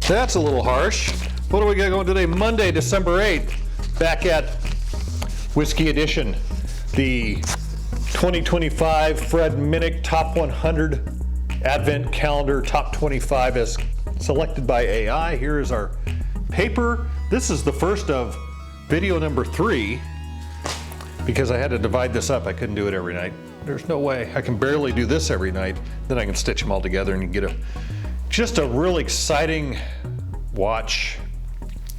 That's a little harsh. What do we got going today? Monday, December 8th. Back at Whiskey Edition. The 2025 Fred Minnick Top 100 Advent Calendar Top 25 as selected by AI. Here is our paper. This is the first of video number 3 because I had to divide this up. I couldn't do it every night. There's no way. I can barely do this every night. Then I can stitch them all together and you get just a really exciting watch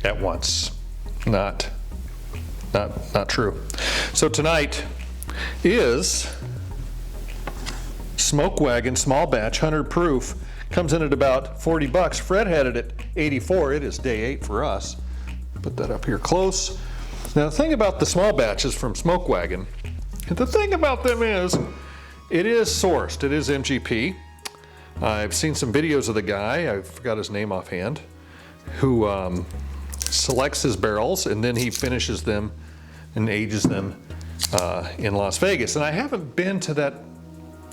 at once. Not true. So tonight is Smoke Wagon Small Batch 100 proof. Comes in at about 40 bucks. Fred had it at 84. It is day 8 for us. Put that up here close. Now the thing about the small batches from Smoke Wagon, the thing about them is it is sourced. It is MGP. I've seen some videos of the guy, I forgot his name offhand, who selects his barrels and then he finishes them and ages them in Las Vegas. And I haven't been to that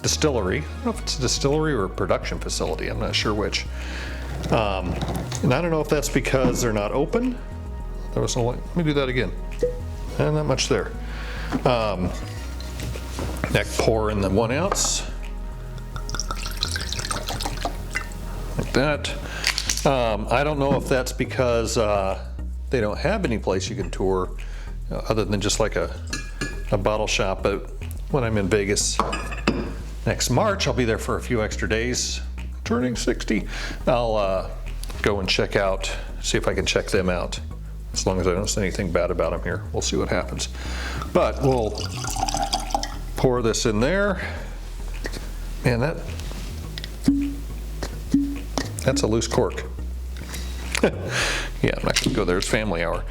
distillery. I don't know if it's a distillery or a production facility. I'm not sure which. And I don't know if that's because they're not open. There was no, let me do that again. And not much there. Neck pour in the 1 ounce. Like that. I don't know if that's because they don't have any place you can tour other than just like a bottle shop. But when I'm in Vegas next March, I'll be there for a few extra days, turning 60. I'll go and check out, see if I can check them out. As long as I don't say anything bad about them here, we'll see what happens. But we'll pour this in there. Man, that's a loose cork. Yeah, I'm not gonna go there, it's family hour.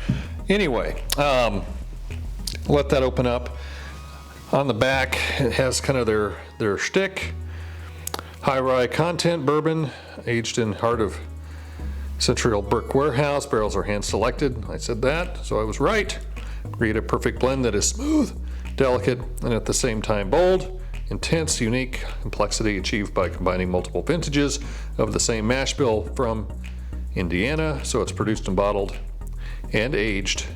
Anyway, let that open up. On the back, it has kind of their shtick. High rye content bourbon, aged in heart of century old brick warehouse. Barrels are hand selected. I said that, so I was right. Create a perfect blend that is smooth, delicate, and at the same time bold. Intense, unique complexity achieved by combining multiple vintages of the same mash bill from Indiana. So it's produced and bottled and aged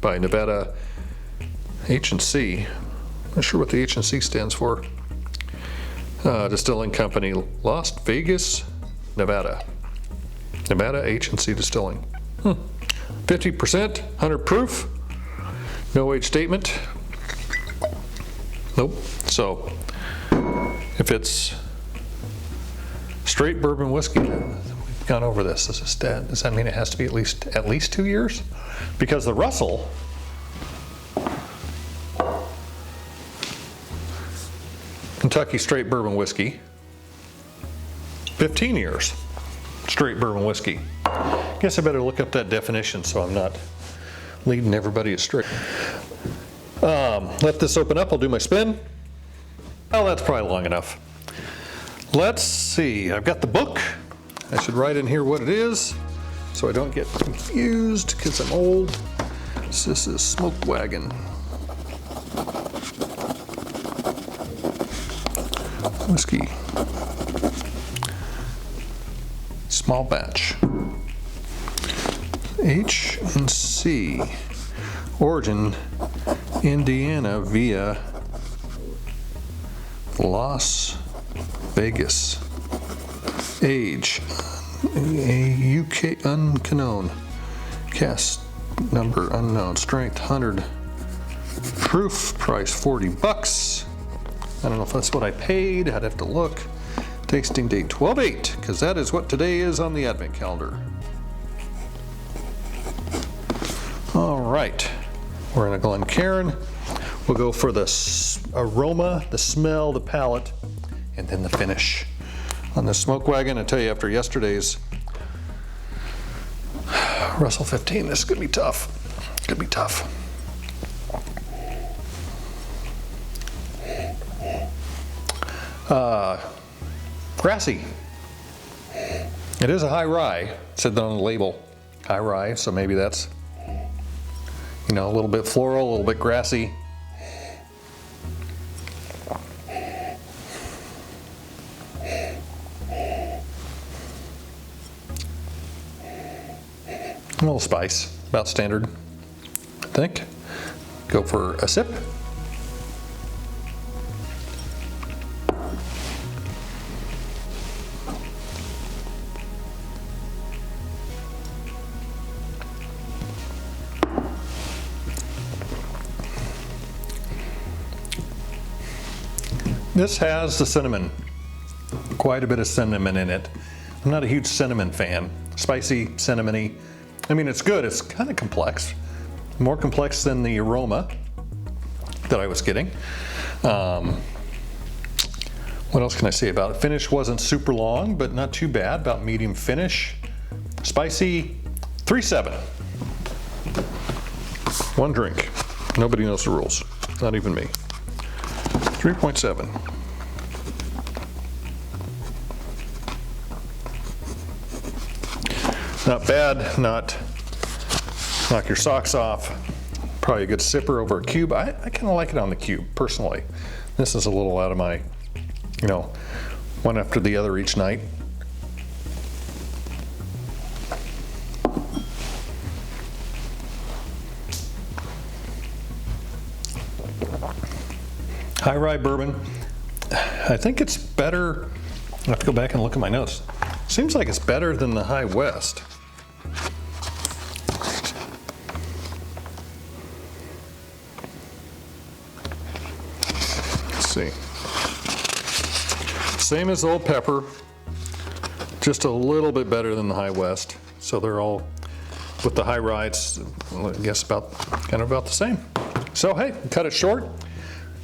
by Nevada H&C. Not sure what the H&C stands for. Distilling Company, Las Vegas, Nevada. Nevada H&C Distilling. 50%, 100 proof. No age statement. Nope. So if it's straight bourbon whiskey, we've gone over this. Does that mean it has to be at least 2 years? Because the Russell Kentucky straight bourbon whiskey, 15 years straight bourbon whiskey. Guess I better look up that definition so I'm not leading everybody astray. Let this open up, I'll do my spin. Oh, that's probably long enough. Let's see, I've got the book. I should write in here what it is so I don't get confused because I'm old. So this is Smoke Wagon. Whiskey. Small batch. H&C. Origin, Indiana via Las Vegas. Age, a UK unknown. Cast number unknown. Strength 100. Proof, price 40 bucks. I don't know if that's what I paid. I'd have to look. Tasting date 12/8, because that is what today is on the Advent calendar. All right, we're in a Glencairn. We'll go for the aroma, the smell, the palate, and then the finish. On the Smoke Wagon, I tell you, after yesterday's Russell 15, this is gonna be tough. It's gonna be tough. Grassy. It is a high rye. It said that on the label, high rye, so maybe that's, you know, a little bit floral, a little bit grassy. A little spice, about standard, I think. Go for a sip. This has the cinnamon, quite a bit of cinnamon in it. I'm not a huge cinnamon fan. Spicy, cinnamony. I mean, it's good. It's kind of complex. More complex than the aroma that I was getting. What else can I say about it? Finish wasn't super long, but not too bad. About medium finish. Spicy, 3.7. One drink. Nobody knows the rules. Not even me. 3.7. Not bad, not knock your socks off. Probably a good sipper over a cube. I kind of like it on the cube, personally. This is a little out of my, one after the other each night. High rye bourbon. I think it's better. I have to go back and look at my notes. Seems like it's better than the High West. Let's see. Same as Old Pepper, just a little bit better than the High West. So they're all, with the high rye, it's, I guess kind of about the same. So hey, cut it short.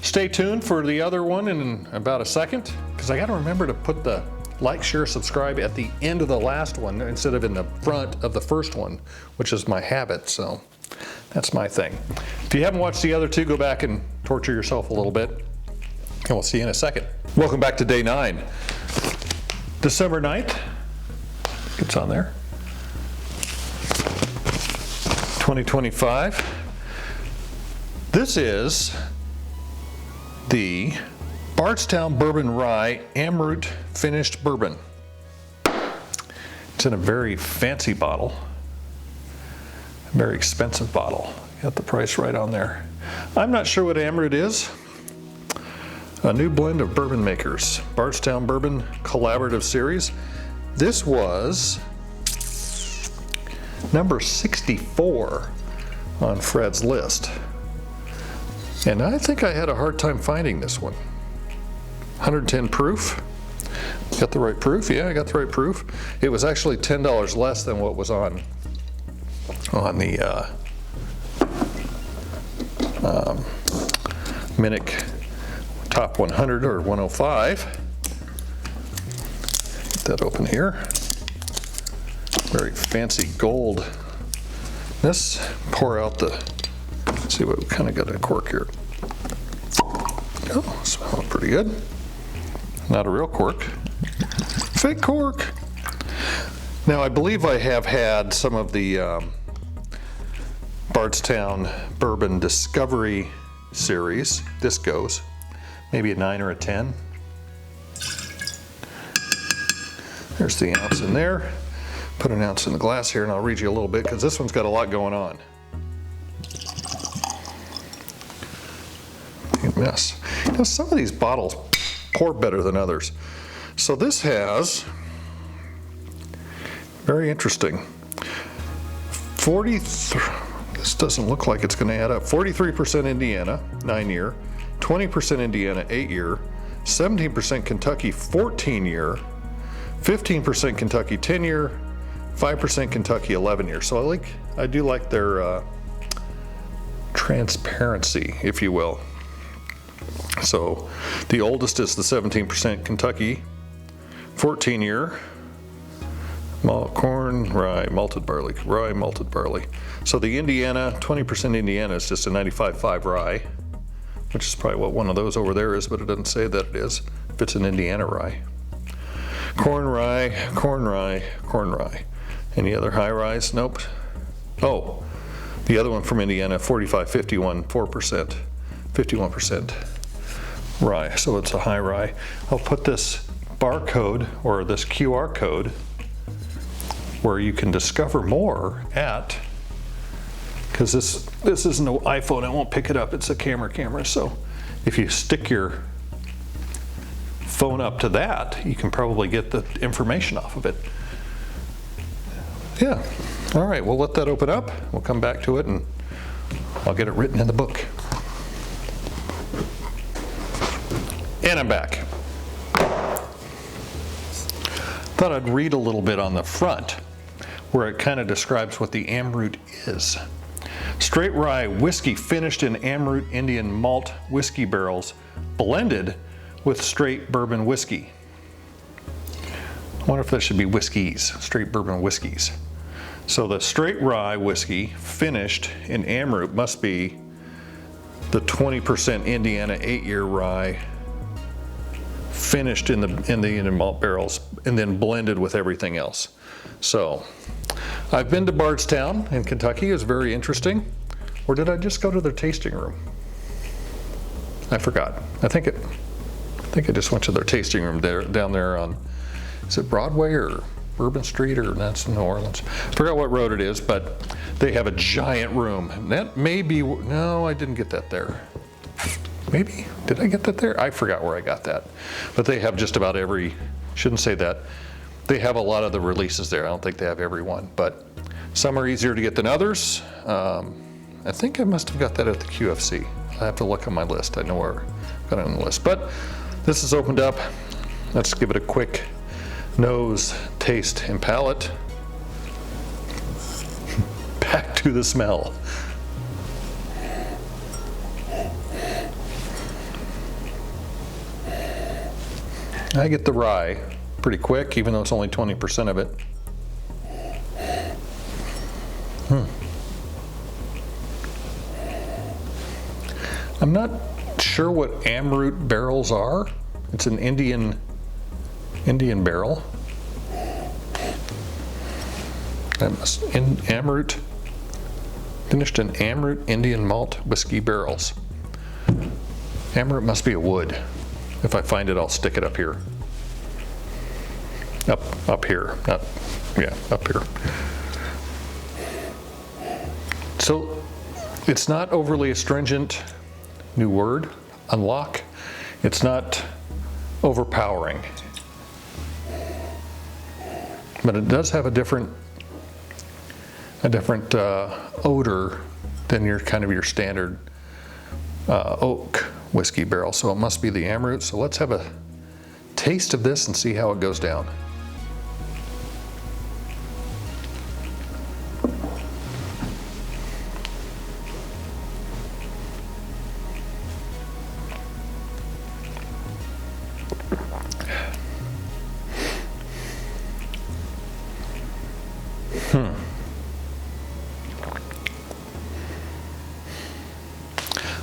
Stay tuned for the other one in about a second, because I got to remember to put the like, share, subscribe at the end of the last one instead of in the front of the first one, which is my habit, so that's my thing. If you haven't watched the other two, go back and torture yourself a little bit, and we'll see you in a second. Welcome back to day 9. December 9th, it's on there, 2025. This is the Bardstown Bourbon Rye Amroot Finished Bourbon. It's in a very fancy bottle, a very expensive bottle. Got the price right on there. I'm not sure what Amroot is. A new blend of bourbon makers. Bardstown Bourbon Collaborative Series. This was number 64 on Fred's list. And I think I had a hard time finding this one. 110 proof. Got the right proof? Yeah, I got the right proof. It was actually $10 less than what was on the Minnick Top 100 or 105. Get that open here. Very fancy gold. This, pour out the, let's see what we kind of got a cork here. Oh, smells pretty good. Not a real cork. Fake cork. Now I believe I have had some of the Bardstown Bourbon Discovery series. This goes maybe a 9 or a 10. There's the ounce in there. Put an ounce in the glass here and I'll read you a little bit because this one's got a lot going on. Mess. Some of these bottles pour better than others. So this has, very interesting, 43, this doesn't look like it's going to add up, 43% Indiana, 9-year, 20% Indiana, 8-year, 17% Kentucky, 14-year, 15% Kentucky, 10-year, 5% Kentucky, 11-year. So I do like their transparency, if you will. So the oldest is the 17% Kentucky, 14-year, corn, rye, malted barley, rye, malted barley. So the Indiana, 20% Indiana is just a 95.5 rye, which is probably what one of those over there is, but it doesn't say that it is, if it's an Indiana rye. Corn rye, corn rye, corn rye. Any other high ryes? Nope. Oh, the other one from Indiana, 45-51, 4%, 51%. Rye, so it's a high rye. I'll put this barcode or this QR code where you can discover more at, because this is no iPhone, I won't pick it up, it's a camera. So if you stick your phone up to that, you can probably get the information off of it. Yeah, all right, we'll let that open up. We'll come back to it and I'll get it written in the book. And I'm back. Thought I'd read a little bit on the front where it kind of describes what the Amroot is. Straight rye whiskey finished in Amroot Indian malt whiskey barrels, blended with straight bourbon whiskey. I wonder if that should be whiskeys, straight bourbon whiskeys. So the straight rye whiskey finished in Amroot must be the 20% Indiana 8-year rye finished in the Indian malt barrels and then blended with everything else. So I've been to Bardstown in Kentucky. It was very interesting. Or did I just go to their tasting room? I forgot. I think I just went to their tasting room down there on, is it Broadway or Bourbon Street, or that's New Orleans? I forgot what road it is, but they have a giant room. And that may be, no, I didn't get that there. Maybe, did I get that there? I forgot where I got that. But they have just about every, shouldn't say that. They have a lot of the releases there. I don't think they have every one, but some are easier to get than others. I think I must have got that at the QFC. I have to look on my list. I know where I got it on the list. But this is opened up. Let's give it a quick nose, taste, and palate. Back to the smell. I get the rye pretty quick, even though it's only 20% of it. I'm not sure what Amroot barrels are. It's an Indian barrel. Amroot, finished in Amroot Indian malt whiskey barrels. Amroot must be a wood. If I find it, I'll stick it up here. Up here. Up here. So it's not overly astringent. New word, unlock. It's not overpowering, but it does have a different odor than your standard oak whiskey barrel. So it must be the Amroot. So let's have a taste of this and see how it goes down.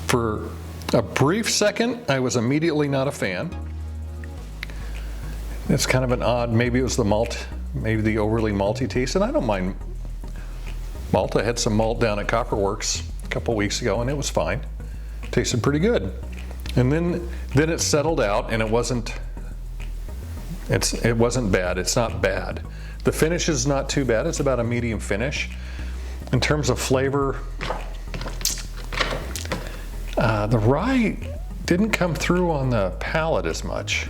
For a brief second, I was immediately not a fan. It's kind of an odd, maybe it was the malt, maybe the overly malty taste, and I don't mind malt. I had some malt down at Copperworks a couple weeks ago and it was fine. Tasted pretty good. And then it settled out and it wasn't bad. It's not bad. The finish is not too bad. It's about a medium finish. In terms of flavor, the rye didn't come through on the palate as much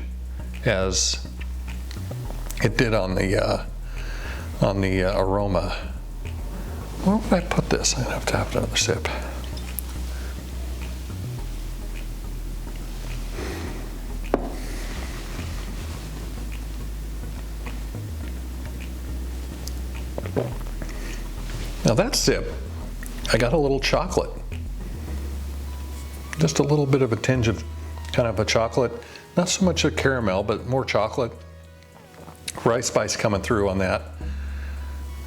as it did on the aroma. Where would I put this? I'm gonna have to have another sip. Now that sip, I got a little chocolate. Just a little bit of a tinge of kind of a chocolate. Not so much a caramel, but more chocolate. Rice spice coming through on that.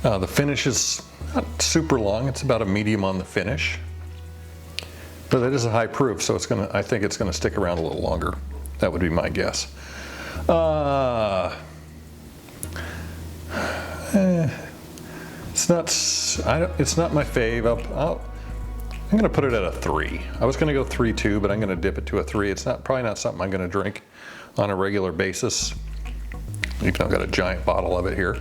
The finish is not super long. It's about a medium on the finish. But it is a high proof, so I think it's gonna stick around a little longer. That would be my guess. It's not my fave. I'm gonna put it at a 3. I was gonna go 3.2, but I'm gonna dip it to a 3. It's probably not something I'm gonna drink on a regular basis, even though I've got a giant bottle of it here.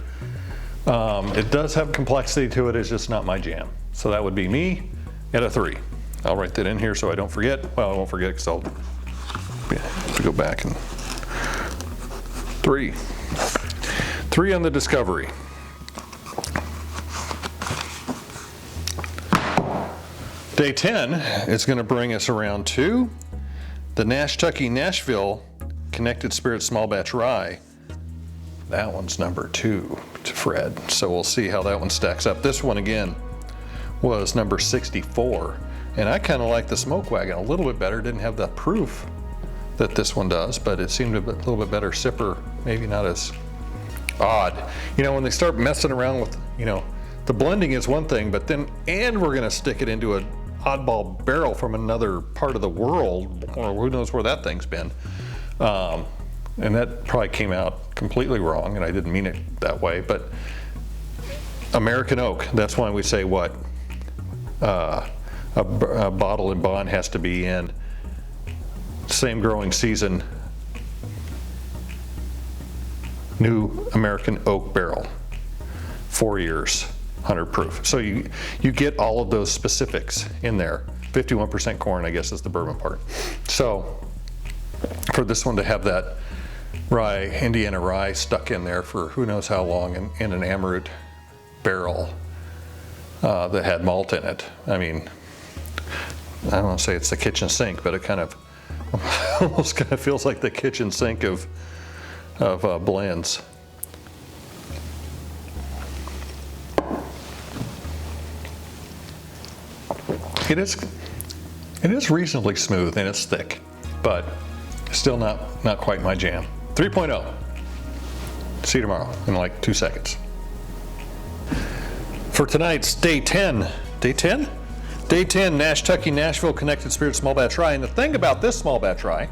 It does have complexity to it, it's just not my jam. So that would be me at a 3. I'll write that in here so I don't forget. Well, I won't forget because I'll have to go back and 3. 3 on the Discovery. Day 10 is going to bring us around to the Nashtucky Nashville Connected Spirit Small Batch Rye. That one's number 2 to Fred, so we'll see how that one stacks up. This one again was number 64, and I kind of like the Smoke Wagon a little bit better. Didn't have the proof that this one does, but it seemed a little bit better sipper, maybe not as odd. You know, when they start messing around with, you know, the blending is one thing, but then, and we're gonna stick it into an oddball barrel from another part of the world, or who knows where that thing's been. And that probably came out completely wrong, and I didn't mean it that way, but American oak, that's why we say what? A bottle and bond has to be in same growing season, new American oak barrel, 4 years, 100 proof. So you get all of those specifics in there. 51% corn, I guess, is the bourbon part. So for this one to have that rye, Indiana rye, stuck in there for who knows how long in an Amrut barrel that had malt in it. I mean, I don't want to say it's the kitchen sink, but it kind of almost kind of feels like the kitchen sink of blends. It is reasonably smooth and it's thick, but still not quite my jam. 3.0. See you tomorrow in like 2 seconds. For tonight's day 10. Day 10? Day 10, Nashtucky Nashville Connected Spirit Small Batch Rye. And the thing about this small batch rye,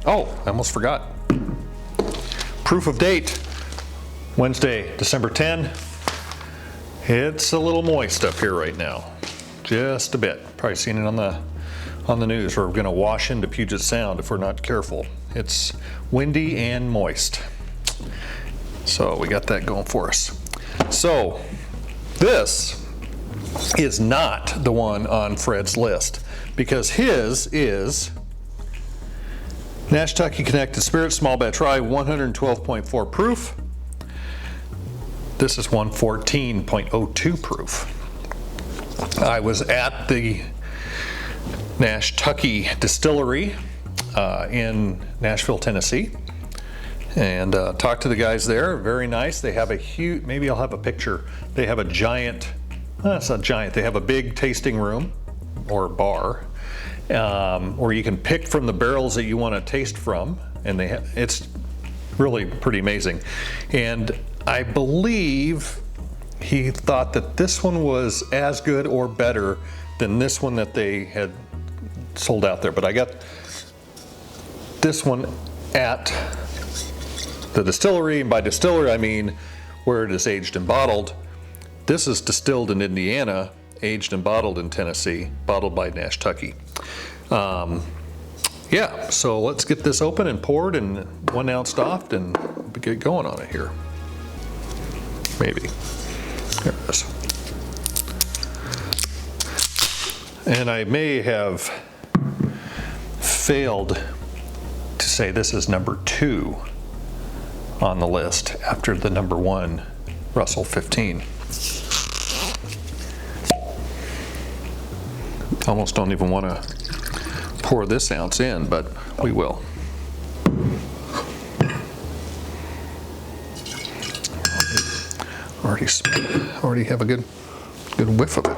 oh, I almost forgot. Proof of date, Wednesday, December 10. It's a little moist up here right now. Just a bit. Probably seen it on the news. We're gonna wash into Puget Sound if we're not careful. It's windy and moist. So we got that going for us. So this is not the one on Fred's list because his is Nashtucky Connected Spirit Small Batch Rye, 112.4 proof. This is 114.02 proof. I was at the Nashtucky Distillery in Nashville, Tennessee, and talked to the guys there. Very nice. They have a huge, maybe I'll have a picture. They have a giant, it's not giant, they have a big tasting room or bar where you can pick from the barrels that you want to taste from, and it's really pretty amazing. And I believe he thought that this one was as good or better than this one that they had sold out there. But I got this one at the distillery, and by distillery I mean where it is aged and bottled. This is distilled in Indiana, aged and bottled in Tennessee, bottled by Nashtucky. Yeah, so let's get this open and poured and 1 ounce off and get going on it here. Maybe. There it is. And I may have failed to say this is number 2 on the list after the number 1 Russell 15. Almost don't even want to pour this ounce in, but we will. Already have a good whiff of it.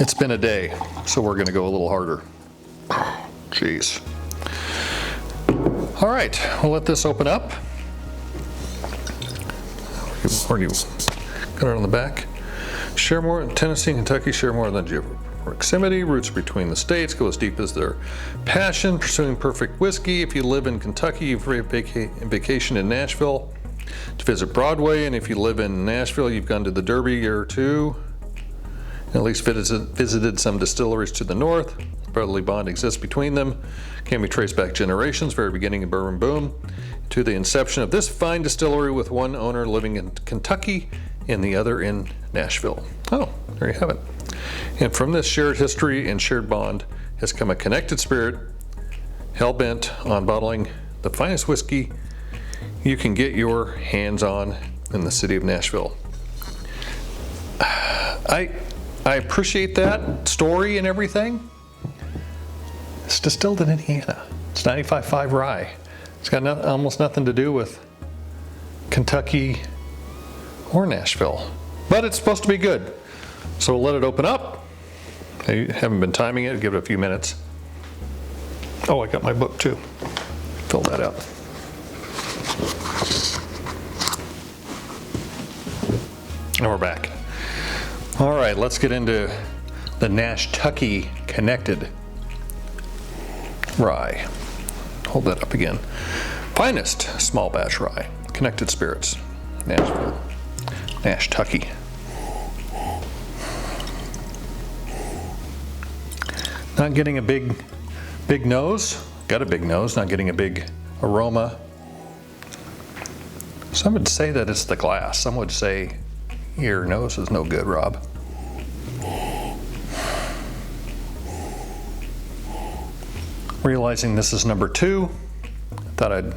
It's been a day, so we're gonna go a little harder. Jeez. All right, we'll let this open up. Where do you got it on the back? Share more, Tennessee and Kentucky share more than geographic proximity. Roots between the states go as deep as their passion, pursuing perfect whiskey. If you live in Kentucky, you've vacation in Nashville to visit Broadway, and if you live in Nashville, you've gone to the Derby or two. At least visited some distilleries to the north. brotherly bond exists between them, can be traced back generations, very beginning of Bourbon Boom, to the inception of this fine distillery with one owner living in Kentucky and the other in Nashville. Oh, there you have it. And from this shared history and shared bond has come a connected spirit, hell-bent on bottling the finest whiskey you can get your hands on in the city of Nashville. I appreciate that story and everything. It's distilled in Indiana. It's 95.5 rye. It's got almost nothing to do with Kentucky or Nashville, but it's supposed to be good. So we'll let it open up. I haven't been timing it. Give it a few minutes. Oh, I got my book too. Fill that out. And we're back. All right, let's get into the Nash-Tucky Connected Rye. Hold that up again. Finest small batch rye, Connected Spirits, Nashville, Nash-Tucky. Not getting a big nose. Got a big nose, not getting a big aroma. Some would say that it's the glass. Some would say your nose is no good, Rob. Realizing this is number 2, thought I'd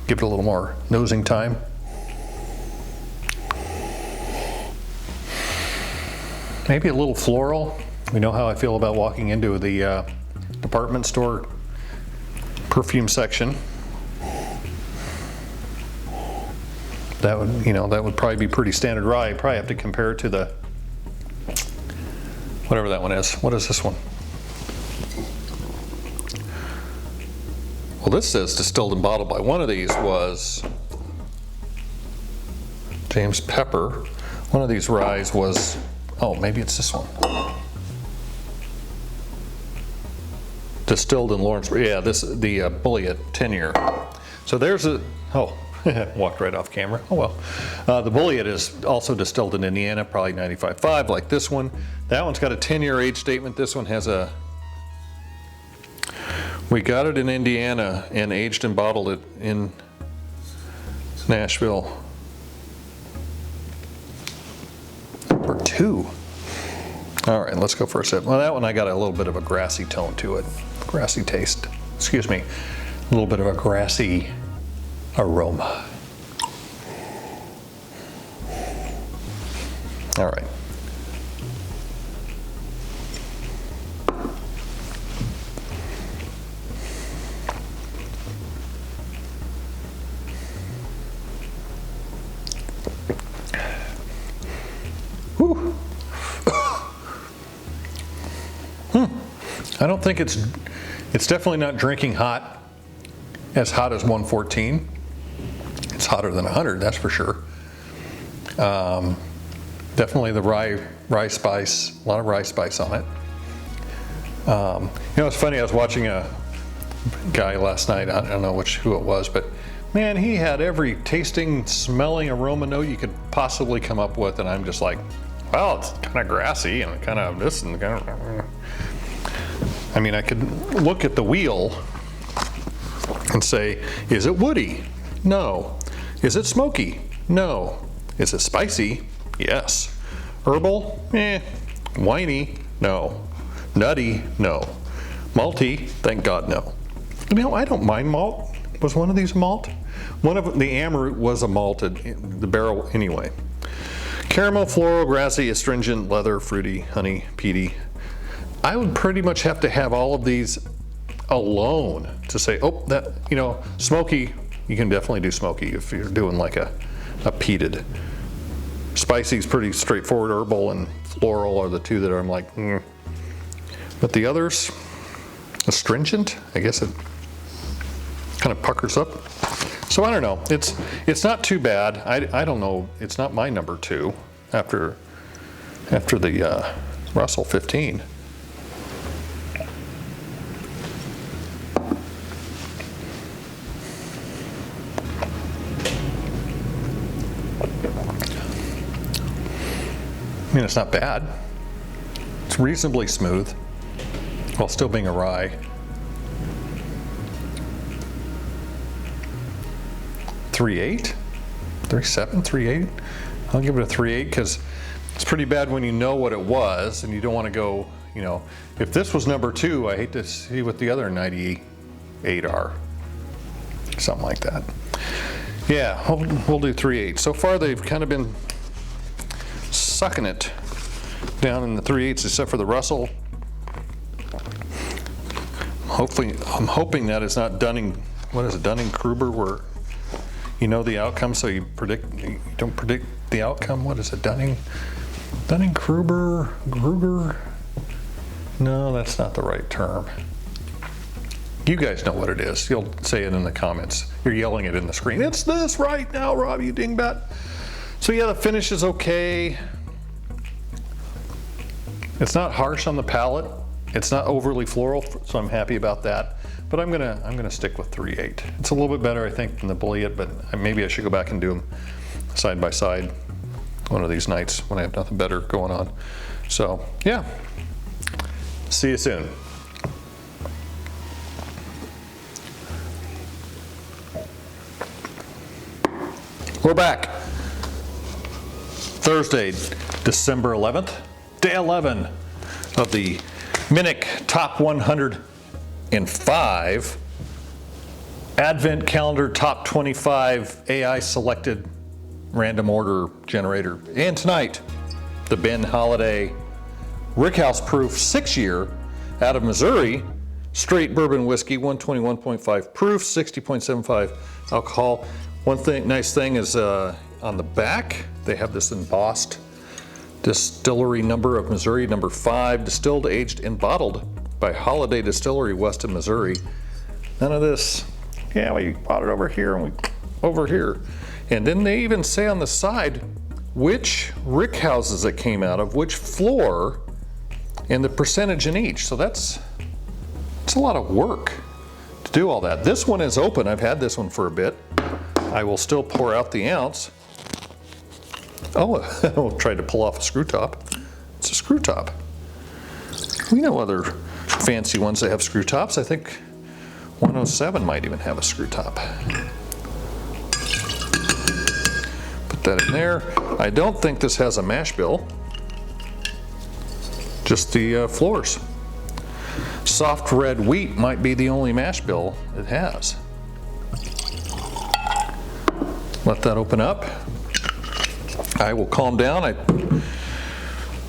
give it a little more nosing time. Maybe a little floral. We know how I feel about walking into the department store perfume section. That would probably be pretty standard rye. I'd probably have to compare it to the whatever that one is. What is this one? Well, this says distilled and bottled by. One of these was James Pepper. One of these ryes was, oh, maybe it's this one. Distilled in Lawrence. Yeah, the Bulliet 10-year. So there's a, oh, walked right off camera. Oh well. The Bulliet is also distilled in Indiana, probably 95.5 like this one. That one's got a 10-year age statement. This one has a, we got it in Indiana and aged and bottled it in Nashville. Number 2. All right, let's go for a sip. Well, that one I got a little bit of a grassy tone to it. Grassy taste. Excuse me. A little bit of a grassy aroma. All right. Whew. I don't think it's definitely not drinking hot, as hot as 114. It's hotter than 100, that's for sure. Definitely the rye spice, a lot of rye spice on it. It's funny, I was watching a guy last night, I don't know who it was, but man, he had every tasting, smelling aroma note you could possibly come up with, and I'm just like, well, it's kind of grassy and kind of this and kind of, I mean, I could look at the wheel and say, is it woody? No. Is it smoky? No. Is it spicy? Yes. Herbal? Winey? No. Nutty? No. Malty? Thank God, no. I don't mind malt. Was one of these a malt? One of the Amber was a malted, the barrel anyway. Caramel, floral, grassy, astringent, leather, fruity, honey, peaty. I would pretty much have to have all of these alone to say, oh, that, smoky, you can definitely do smoky if you're doing like a peated. Spicy is pretty straightforward. Herbal and floral are the two that I'm like, But the others, astringent, I guess it kind of puckers up. So I don't know. It's not too bad. I don't know. It's not my number 2 after the Russell 15. I mean, it's not bad. It's reasonably smooth. while still being a rye. 3.8, 3.7, 3.8. I'll give it a 3.8 because it's pretty bad when you know what it was and you don't want to go, you know, if this was number 2, I hate to see what the other 98 are. Something like that. Yeah, we'll do 3.8. So far they've kind of been sucking it down in the 3.8s except for the Russell. I'm hoping that it's not Dunning, what is it, Dunning-Kruger, where you know the outcome, so you don't predict the outcome. What is it, Dunning-Kruger? No, that's not the right term. You guys know what it is. You'll say it in the comments. You're yelling it in the screen. It's this right now, Rob, you dingbat. So yeah, the finish is okay. It's not harsh on the palate. It's not overly floral, so I'm happy about that. But I'm gonna stick with 3.8. It's a little bit better, I think, than the Bulliet, but maybe I should go back and do them side by side one of these nights when I have nothing better going on. So yeah, see you soon. We're back. Thursday, December 11th, day 11 of the Minnick Top 105 Advent Calendar Top 25 AI selected random order generator. And tonight, the Ben Holiday Rickhouse Proof 6-year out of Missouri, straight bourbon whiskey, 121.5 proof, 60.75 alcohol. One thing, nice thing is on the back, they have this embossed distillery number of Missouri, number 5, distilled, aged, and bottled by Holiday Distillery, Weston, Missouri. None of this, yeah, we bought it over here and we over here. And then they even say on the side which rick houses it came out of, which floor, and the percentage in each. So it's a lot of work to do all that. This one is open. I've had this one for a bit. I will still pour out the ounce. Oh, I tried to pull off a screw top. It's a screw top. We know other fancy ones that have screw tops. I think 107 might even have a screw top. Put that in there. I don't think this has a mash bill. Just the floors. Soft red wheat might be the only mash bill it has. Let that open up. I will calm down. I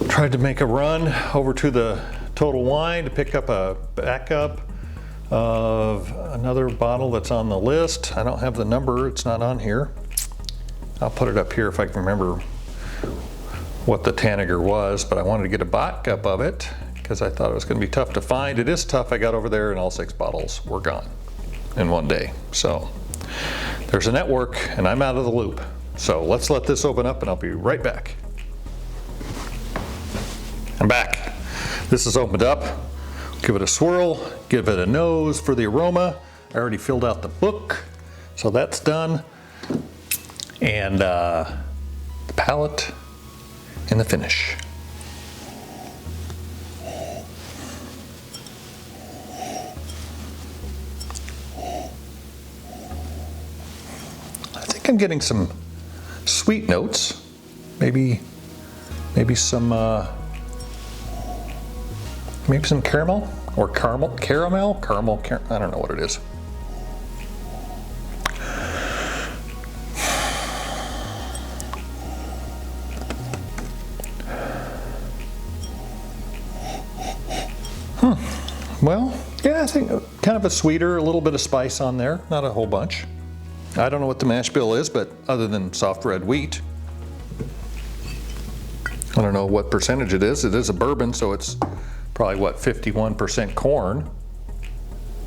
tried to make a run over to the Total Wine to pick up a backup of another bottle that's on the list. I don't have the number, it's not on here. I'll put it up here if I can remember what the Tanager was, but I wanted to get a backup of it because I thought it was going to be tough to find. It is tough. I got over there and all 6 bottles were gone in one day. So there's a network and I'm out of the loop. So let's let this open up and I'll be right back. I'm back. This is opened up. Give it a swirl, give it a nose for the aroma. I already filled out the book, so that's done. And the palate and the finish. I think I'm getting some sweet notes, maybe some I don't know what it is. Well, yeah, I think kind of a sweeter, a little bit of spice on there, not a whole bunch. I don't know what the mash bill is, but other than soft red wheat, I don't know what percentage it is. It is a bourbon, so it's probably what, 51% corn,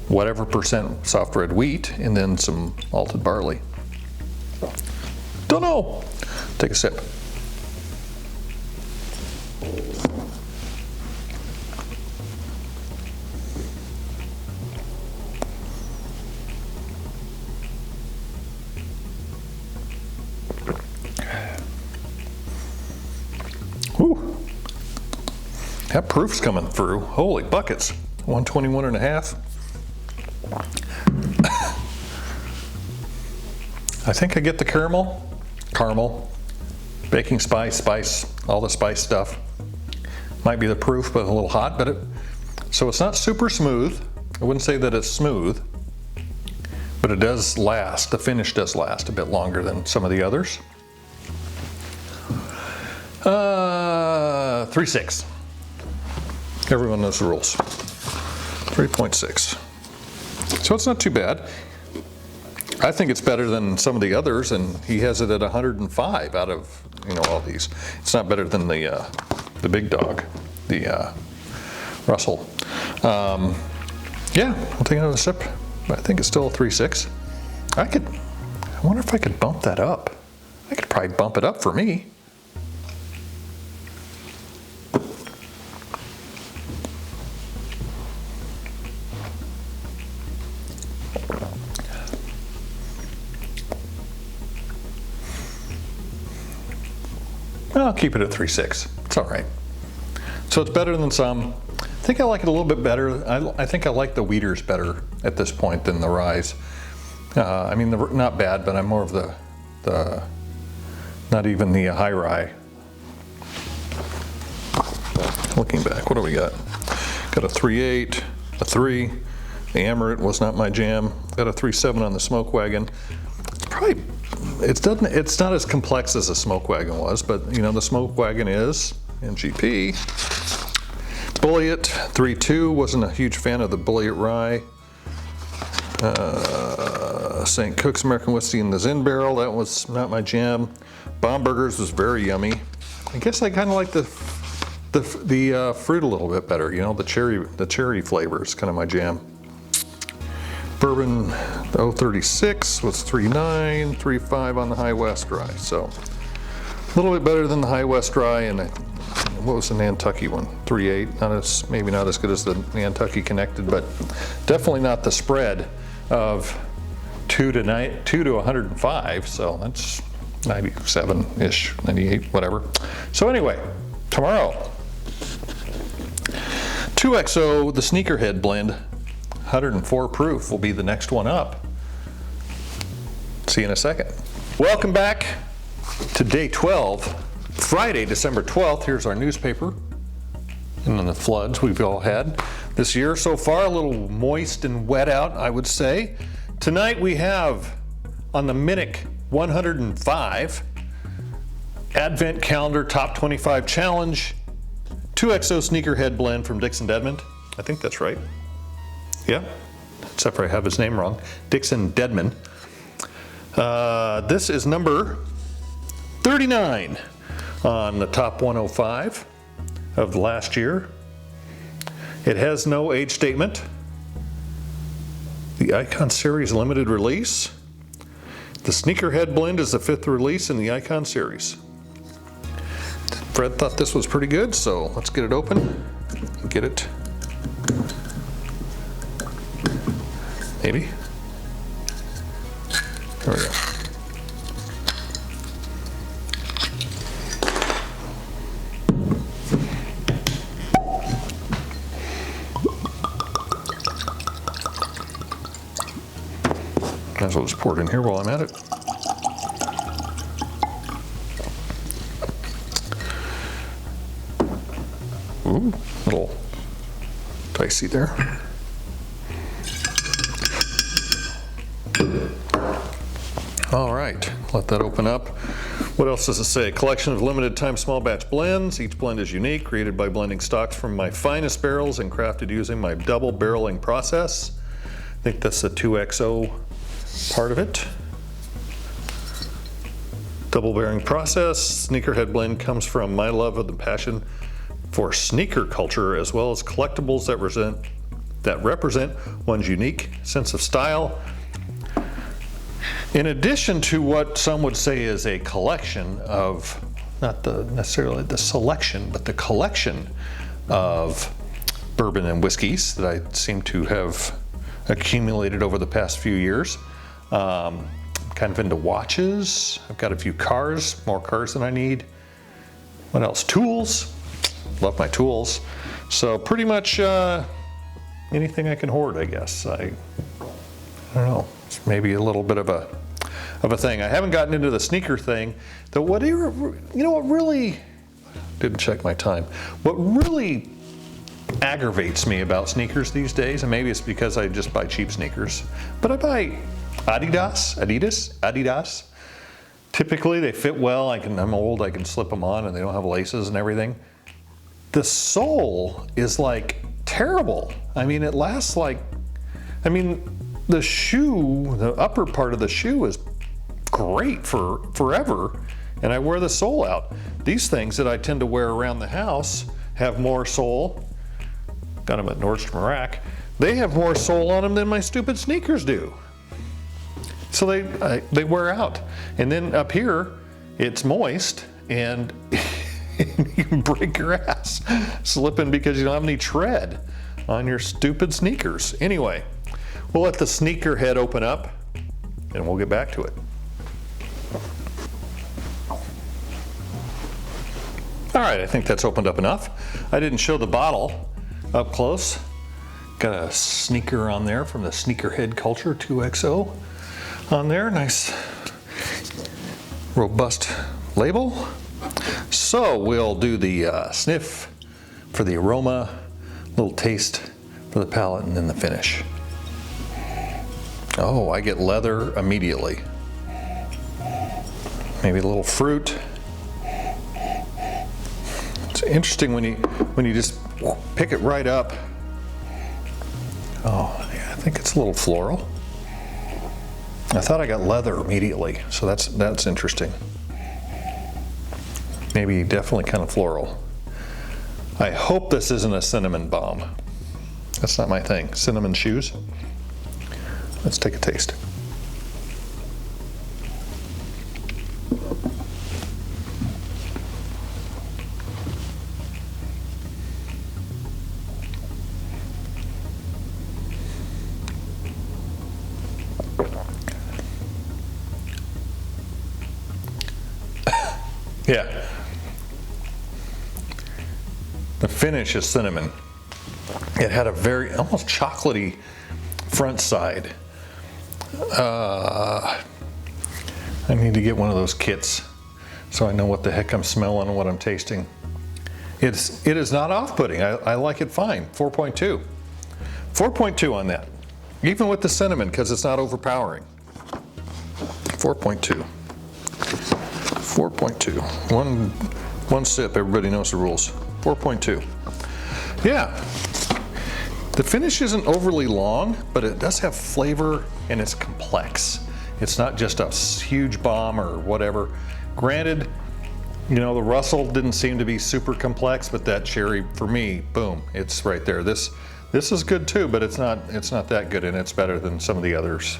whatever percent soft red wheat, and then some malted barley. Don't know. Take a sip. Whew. That proof's coming through. Holy buckets. 121 and a half. I think I get the caramel, baking spice, all the spice stuff. Might be the proof, but a little hot, so it's not super smooth. I wouldn't say that it's smooth, but it does last. The finish does last a bit longer than some of the others. 3.6. Everyone knows the rules. 3.6. So it's not too bad. I think it's better than some of the others, and he has it at 105 out of all these. It's not better than the big dog, the Russell. Yeah, I'll take another sip. I think it's still a 3.6. I wonder if I could bump that up. I could probably bump it up for me. I'll keep it at 3.6. It's all right. So it's better than some. I think I like it a little bit better. I think I like the wheaters better at this point than the ryes. I mean, not bad, but I'm more of the not even the high rye. Looking back, what do we got? Got a 3.8, a 3. The Amaret was not my jam. Got a 3.7 on the Smoke Wagon. It's not as complex as the Smoke Wagon was, but the Smoke Wagon is in GP. Bulliet 3.2, wasn't a huge fan of the Bulliet rye. St. Cook's American Whiskey in the Zinn barrel, that was not my jam. Baumburgers was very yummy. I guess I kind of like the fruit a little bit better. The cherry flavor is kind of my jam. Bourbon 036 was 3.9, 3.5 on the High West rye. So a little bit better than the High West rye. And what was the Nantucket one? 3.8. Maybe not as good as the Nantucket Connected, but definitely not the spread of 2 to 105. So that's 97-ish, 98, whatever. So anyway, tomorrow, 2XO, the Sneakerhead blend, 104 proof will be the next one up. See you in a second. Welcome back to day 12, Friday, December 12th. Here's our newspaper. And then the floods we've all had this year so far, a little moist and wet out, I would say. Tonight we have on the Minnick 105 Advent Calendar Top 25 Challenge, 2XO Sneakerhead blend from Dixon Dedmond. I think that's right. Yeah, except for I have his name wrong. Dixon Dedmond. This is number 39 on the top 105 of the last year. It has no age statement. The Icon Series limited release. The Sneakerhead blend is the 5th release in the Icon Series. Fred thought this was pretty good, so let's get it open and get it. Maybe. There we go. Might as well just pour it in here while I'm at it. Ooh, a little dicey there. All right, let that open up. What else does it say? Collection of limited time small batch blends. Each blend is unique, created by blending stocks from my finest barrels and crafted using my double barreling process. I think that's the 2XO part of it. Double barreling process. Sneakerhead blend comes from my love of the passion for sneaker culture, as well as collectibles that represent one's unique sense of style. In addition to what some would say is a collection of, not necessarily the selection, but the collection of bourbon and whiskeys that I seem to have accumulated over the past few years. I'm kind of into watches. I've got a few cars, more cars than I need. What else? Tools. Love my tools. So pretty much anything I can hoard, I guess. I don't know. It's maybe a little bit of a thing. I haven't gotten into the sneaker thing. What really didn't check my time. What really aggravates me about sneakers these days, and maybe it's because I just buy cheap sneakers, but I buy Adidas. Typically they fit well. I'm old, I can slip them on and they don't have laces and everything. The sole is like terrible. I mean, it lasts the shoe, the upper part of the shoe is great for forever, and I wear the sole out. These things that I tend to wear around the house have more sole. Got them at Nordstrom Rack. They have more sole on them than my stupid sneakers do. So they wear out. And then up here, it's moist, and you can break your ass slipping because you don't have any tread on your stupid sneakers. Anyway, we'll let the sneaker head open up, and we'll get back to it. All right, I think that's opened up enough. I didn't show the bottle up close. Got a sneaker on there from the Sneakerhead Culture 2XO on there. Nice, robust label. So we'll do the sniff for the aroma, little taste for the palate, and then the finish. Oh, I get leather immediately. Maybe a little fruit. It's interesting when you just pick it right up. Oh, yeah, I think it's a little floral. I thought I got leather immediately, so that's interesting. Maybe definitely kind of floral. I hope this isn't a cinnamon bomb. That's not my thing. Cinnamon shoes. Let's take a taste. Yeah. The finish is cinnamon. It had a very almost chocolatey front side. I need to get one of those kits so I know what the heck I'm smelling and what I'm tasting. It is not off-putting. I like it fine. 4.2. 4.2 on that. Even with the cinnamon, because it's not overpowering. 4.2. 4.2. One sip, everybody knows the rules. 4.2. Yeah. The finish isn't overly long, but it does have flavor and it's complex. It's not just a huge bomb or whatever. Granted, you know, the Russell didn't seem to be super complex, but that cherry, for me, boom, it's right there. This is good too, but it's not that good, and it's better than some of the others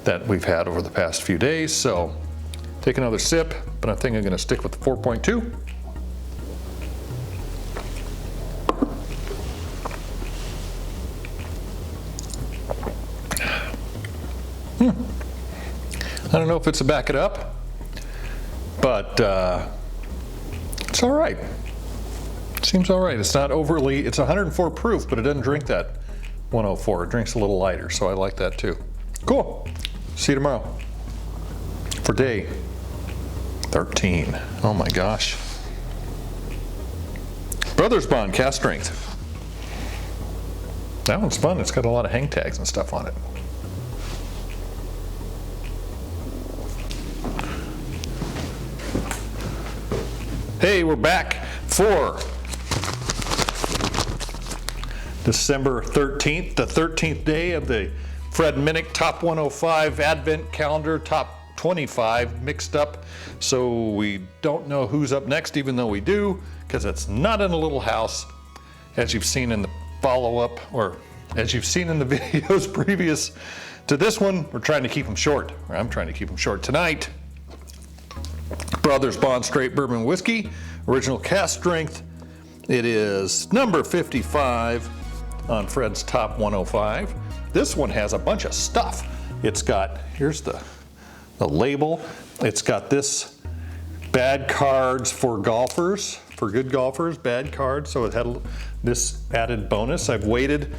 that we've had over the past few days. So take another sip, but I think I'm gonna stick with the 4.2. I don't know if it's to back it up, but it's all right. Seems all right. It's not overly, it's 104 proof, but it doesn't drink that 104. It drinks a little lighter, so I like that too. Cool. See you tomorrow for day 13. Oh my gosh. Brothers Bond cast strength. That one's fun. It's got a lot of hang tags and stuff on it. Hey, we're back for December 13th, the 13th day of the Fred Minnick Top 105 Advent Calendar, Top 25 mixed up. So we don't know who's up next, even though we do, because it's not in a little house. As you've seen in the follow-up, or as you've seen in the videos previous to this one, we're trying to keep them short, or I'm trying to keep them short tonight. Brothers Bond Straight Bourbon Whiskey, original cast strength. It is number 55 on Fred's Top 105. This one has a bunch of stuff. It's got, here's the label. It's got this bad cards for golfers, for good golfers, bad cards. So it had this added bonus. I've waited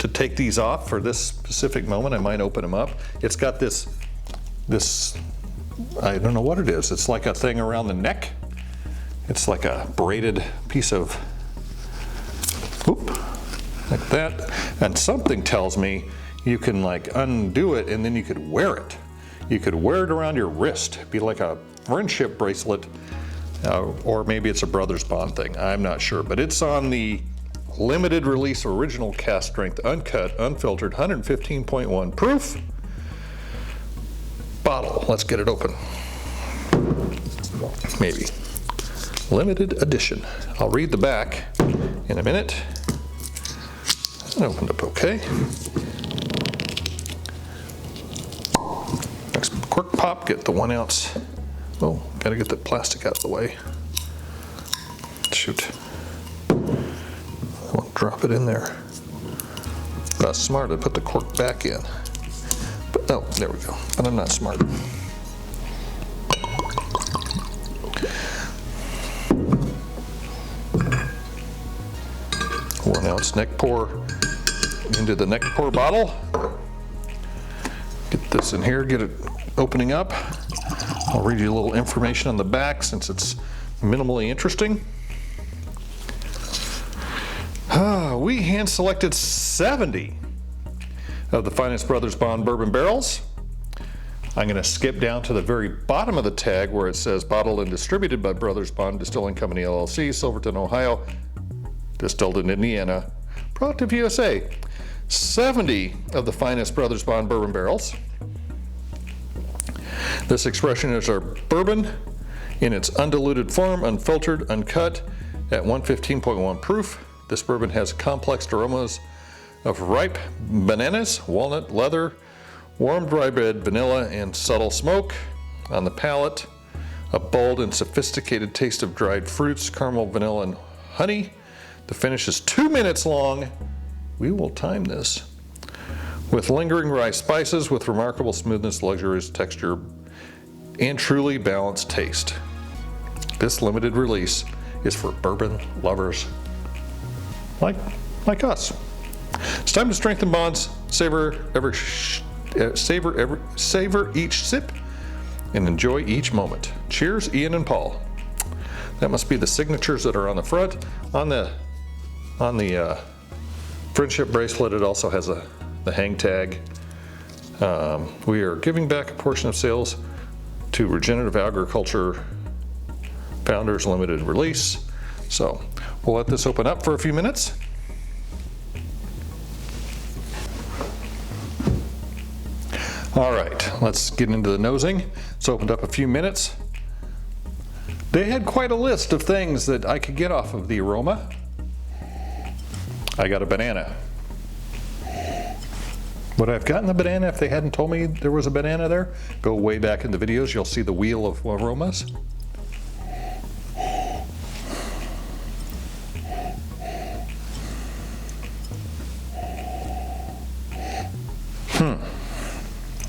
to take these off for this specific moment. I might open them up. It's got this, I don't know what it is. It's like a thing around the neck. It's like a braided piece of, whoop, like that. And something tells me you can like undo it and then you could wear it. You could wear it around your wrist. It'd be like a friendship bracelet, or maybe it's a Brothers Bond thing. I'm not sure, but it's on the limited release original cast strength, uncut, unfiltered, 115.1 proof bottle. Let's get it open. Maybe. Limited edition. I'll read the back in a minute. It opened up okay. Next cork pop, get the 1 ounce. Oh, gotta get the plastic out of the way. Shoot. I won't drop it in there. Not smart to put the cork back in. But oh, there we go. But I'm not smart. 1 ounce neck pour into the neck pour bottle. Get this in here, get it opening up. I'll read you a little information on the back since it's minimally interesting. We hand selected 70 of the Finest Brothers Bond bourbon barrels. I'm going to skip down to the very bottom of the tag where it says bottled and distributed by Brothers Bond Distilling Company LLC, Silverton, Ohio, distilled in Indiana, product of USA. 70 of the Finest Brothers Bond bourbon barrels. This expression is our bourbon in its undiluted form, unfiltered, uncut, at 115.1 proof. This bourbon has complex aromas of ripe bananas, walnut, leather, warm dry bread, vanilla, and subtle smoke. On the palate, a bold and sophisticated taste of dried fruits, caramel, vanilla, and honey. The finish is 2 minutes long. We will time this. With lingering rye spices, with remarkable smoothness, luxurious texture, and truly balanced taste. This limited release is for bourbon lovers like us. It's time to strengthen bonds, savor each sip, and enjoy each moment. Cheers, Ian and Paul. That must be the signatures that are on the front. On the friendship bracelet, it also has the hang tag. We are giving back a portion of sales to Regenerative Agriculture Founders Limited Release. So we'll let this open up for a few minutes. All right, let's get into the nosing. It's opened up a few minutes. They had quite a list of things that I could get off of the aroma. I got a banana. Would I have gotten the banana if they hadn't told me there was a banana there? Go way back in the videos, you'll see the wheel of aromas.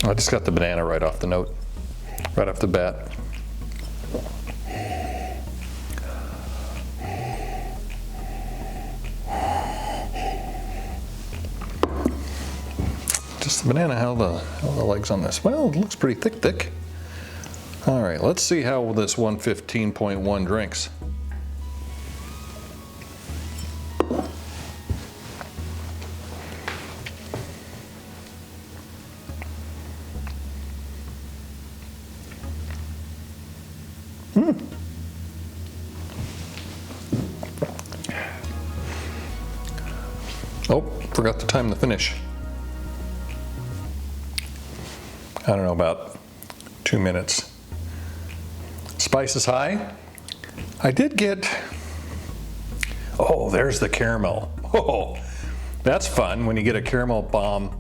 I just got the banana right off the note, right off the bat. Just the banana, how the legs on this? Well, it looks pretty thick. All right, let's see how this 115.1 drinks. Oh, forgot to time the finish. I don't know, about 2 minutes. Spice is high. I did get, oh, there's the caramel. Oh, that's fun when you get a caramel bomb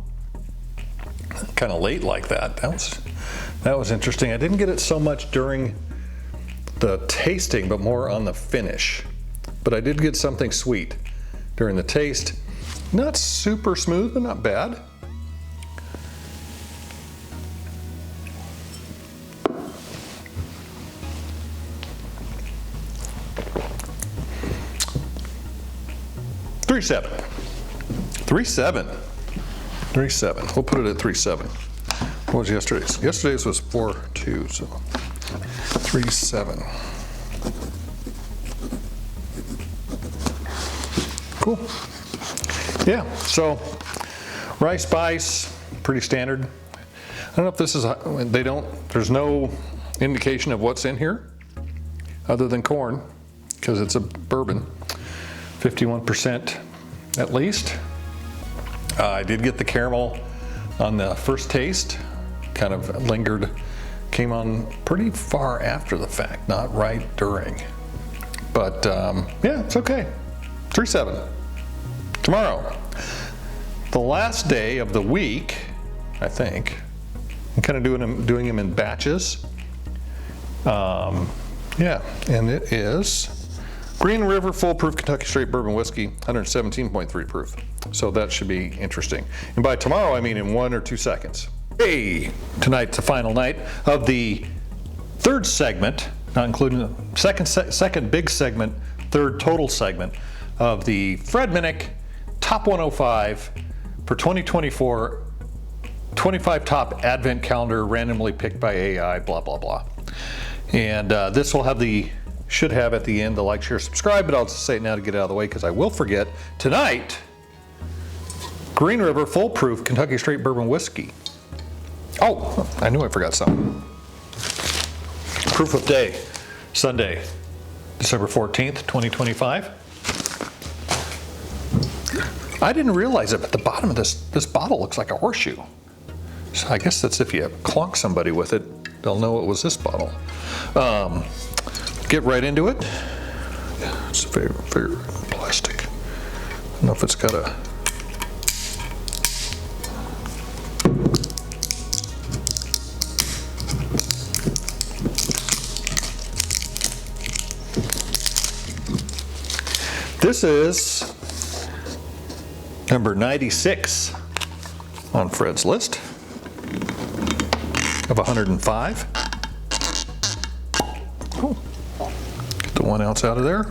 kind of late like that. That was interesting. I didn't get it so much during the tasting, but more on the finish. But I did get something sweet during the taste. Not super smooth, but not bad. $3.7. 3.7. We'll put it at 3.7. What was yesterday's? Yesterday's was 4.2, so 3.7. Cool. Yeah, so rice spice, pretty standard. I don't know if this is, there's no indication of what's in here other than corn, because it's a bourbon, 51% at least. I did get the caramel on the first taste, kind of lingered, came on pretty far after the fact, not right during. But yeah, it's okay. 3.7. Tomorrow, the last day of the week, I think. I'm kind of doing them in batches. Yeah, and it is Green River Foolproof Kentucky Straight Bourbon Whiskey, 117.3 proof. So that should be interesting. And by tomorrow, I mean in 1 or 2 seconds. Hey, tonight's the final night of the third segment, not including the second big segment, third total segment of the Fred Minnick Top 105 for 2024, 25 top advent calendar randomly picked by AI, blah, blah, blah. And this will have should have at the end the like, share, subscribe, but I'll just say it now to get it out of the way because I will forget. Tonight, Green River Foolproof Kentucky Straight Bourbon Whiskey. Oh, I knew I forgot something. Proof of day, Sunday, December 14th, 2025. I didn't realize it, but the bottom of this bottle looks like a horseshoe. So I guess that's if you clonk somebody with it, they'll know it was this bottle. Get right into it. Yeah, it's very, very plastic. I don't know if it's got a... This is number 96 on Fred's list of 105. Oh, get the 1 ounce out of there.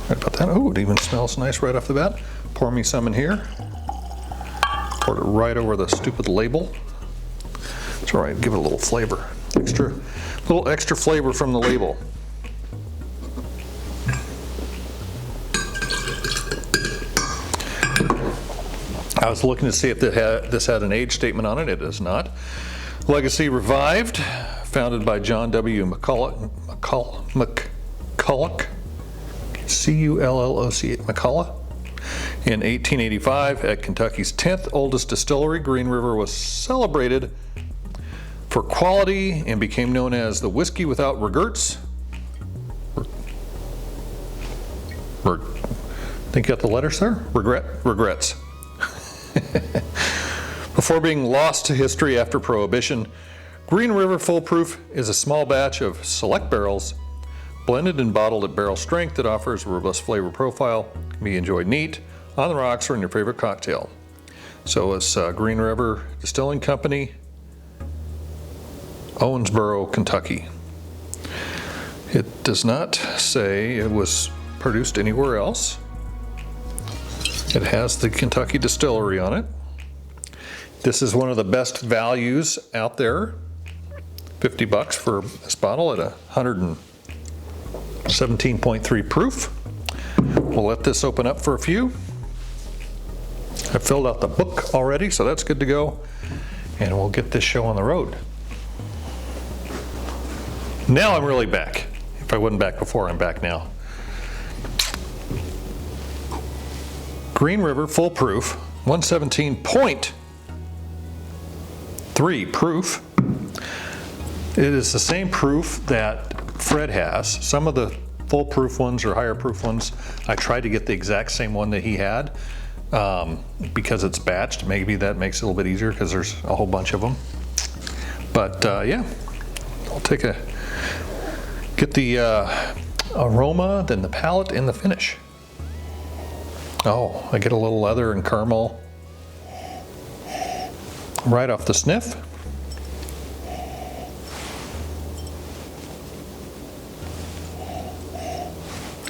Right about that. Oh, it even smells nice right off the bat. Pour me some in here. Pour it right over the stupid label. It's all right, give it a little flavor. Little extra flavor from the label. I was looking to see if this had an age statement on it. It does not. Legacy Revived, founded by John W. McCulloch, C-U-L-L-O-C, McCulloch, in 1885 at Kentucky's 10th oldest distillery. Green River was celebrated for quality and became known as the whiskey without regrets. Think you got the letters there? Regrets. Before being lost to history after Prohibition, Green River Foolproof is a small batch of select barrels, blended and bottled at barrel strength that offers a robust flavor profile, can be enjoyed neat, on the rocks, or in your favorite cocktail. So it's Green River Distilling Company, Owensboro, Kentucky. It does not say it was produced anywhere else. It has the Kentucky distillery on it. This is one of the best values out there. $50 for this bottle at 117.3 proof. We'll let this open up for a few. I filled out the book already, so that's good to go. And we'll get this show on the road. Now I'm really back. If I wasn't back before, I'm back now. Green River Foolproof, 117.3 proof. It is the same proof that Fred has. Some of the foolproof ones or higher proof ones, I tried to get the exact same one that he had because it's batched. Maybe that makes it a little bit easier because there's a whole bunch of them. But yeah, I'll get the aroma, then the palate, and the finish. Oh, I get a little leather and caramel right off the sniff.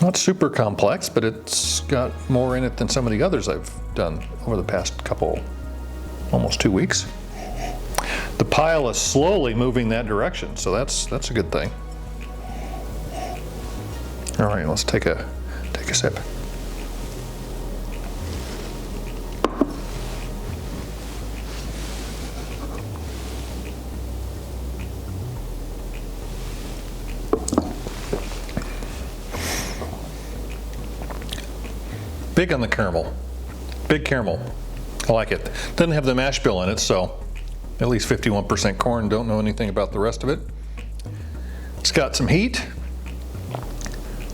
Not super complex, but it's got more in it than some of the others I've done over the past almost 2 weeks. The pile is slowly moving that direction, so that's a good thing. All right, let's take a sip. Big on the caramel. Big caramel. I like it. Doesn't have the mash bill in it, so at least 51% corn. Don't know anything about the rest of it. It's got some heat.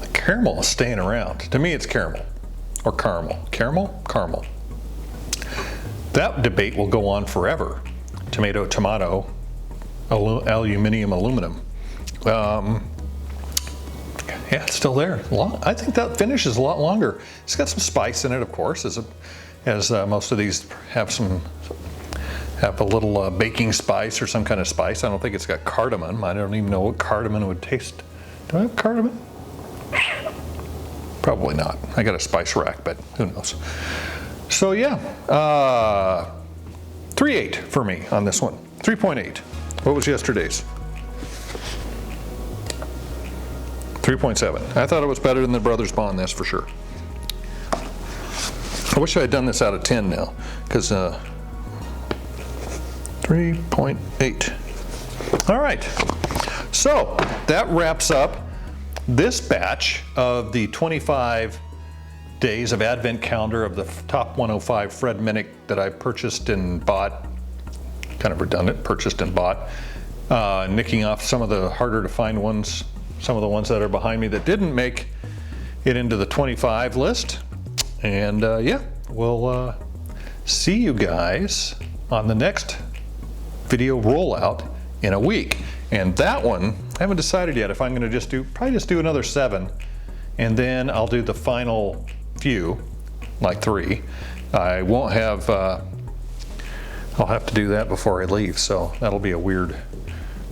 The caramel is staying around. To me, it's caramel or caramel. Caramel? Caramel. That debate will go on forever. Tomato, tomato, aluminium, aluminum. Yeah, it's still there. I think that finish is a lot longer. It's got some spice in it, of course, as most of these have a little baking spice or some kind of spice. I don't think it's got cardamom. I don't even know what cardamom would taste. Do I have cardamom? Probably not. I got a spice rack, but who knows. So yeah, 3.8 for me on this one. 3.8. What was yesterday's? 3.7. I thought it was better than the Brothers Bond, that's for sure. I wish I had done this out of 10 now, because 3.8. All right, so that wraps up this batch of the 25 days of Advent calendar of the top 105 Fred Minnick that I purchased and bought. Kind of redundant, purchased and bought. Nicking off some of the harder to find ones, some of the ones that are behind me that didn't make it into the 25 list. And yeah, we'll see you guys on the next video rollout in a week. And that one, I haven't decided yet if I'm going to probably just do another 7, and then I'll do the final few, like 3. I won't have, I'll have to do that before I leave, so that'll be a weird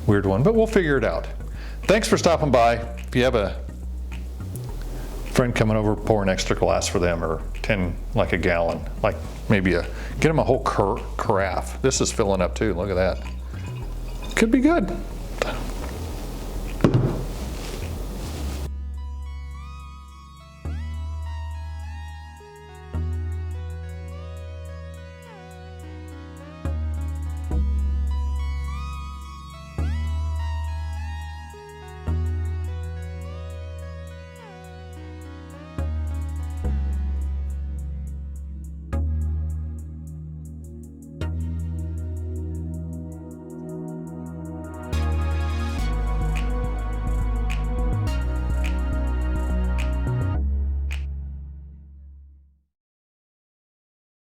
one, but we'll figure it out. Thanks for stopping by. If you have a friend coming over, pour an extra glass for them, or 10, like a gallon, like maybe get them a whole carafe. This is filling up too, look at that. Could be good.